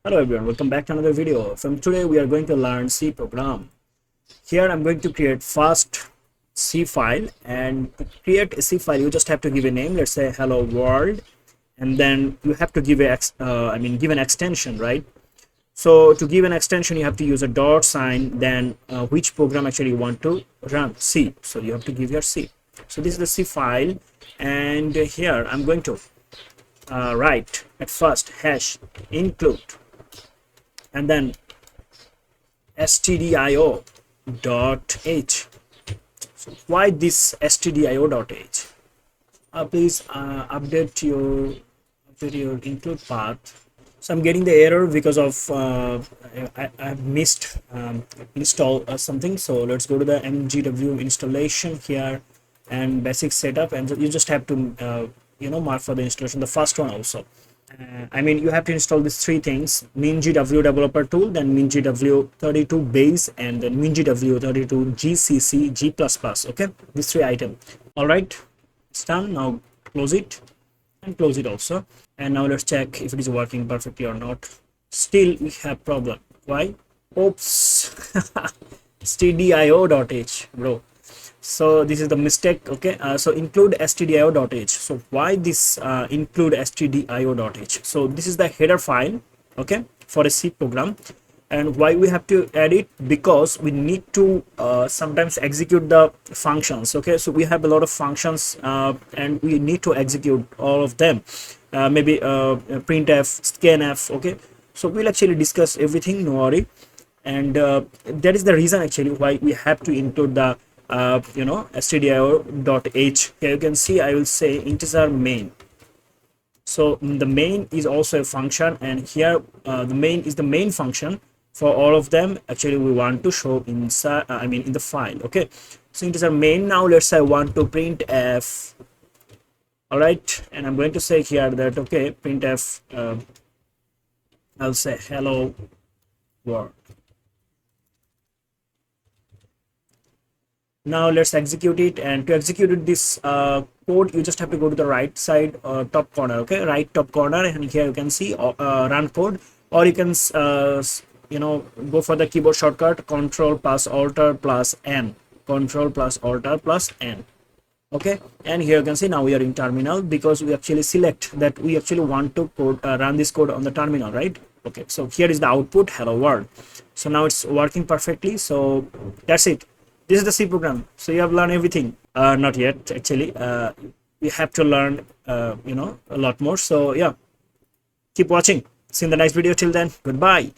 Hello everyone, welcome back to another video. From today we are going to learn C program. Here I'm going to create first C file, and to create a C file you just have to give a name. Let's say hello world, and then you have to give give an extension, right? So to give an extension you have to use a dollar sign, then which program actually you want to run, C. So you have to give your C. So this is the C file, and here I'm going to write at first hash include and then stdio dot h. So why this stdio dot h? Please update your include path. So I'm getting the error because of I've missed install something. So let's go to the mgw installation here and basic setup, and you just have to mark for the installation the first one also. You have to install these three things: mingw developer tool, then mingw32 base, and then mingw32 gcc g++. Okay, these three items. All right, it's done. Now close it and close it also, and now let's check if it is working perfectly or not. Still we have problem. Why? Oops. stdio.h, bro. So this is the mistake. Okay, so include stdio.h. So why this include stdio.h? So this is the header file, okay, for a C program. And why we have to add it? Because we need to sometimes execute the functions. Okay, so we have a lot of functions and we need to execute all of them. Maybe printf, scanf. Okay, so we'll actually discuss everything, no worry. And that is the reason actually why we have to include the stdio.h. Here you can see I will say integer main. So the main is also a function, and here the main is the main function for all of them. Actually we want to show inside in the file. Okay, so integer main. Now let's say I want to print f. All right, and I'm going to say here that okay, printf I'll say hello world. Now let's execute it, and to execute this code you just have to go to the right side top corner. Okay, right top corner, and here you can see run code, or you can go for the keyboard shortcut control plus alter plus n, control plus alter plus n. Okay, and here you can see now we are in terminal because we actually select that we actually want to run this code on the terminal, right? Okay, so here is the output, hello world. So now it's working perfectly. So that's it. This is the C program. So you have learned everything. Not yet, actually. We have to learn, a lot more. So yeah, keep watching. See you in the next video. Till then, goodbye.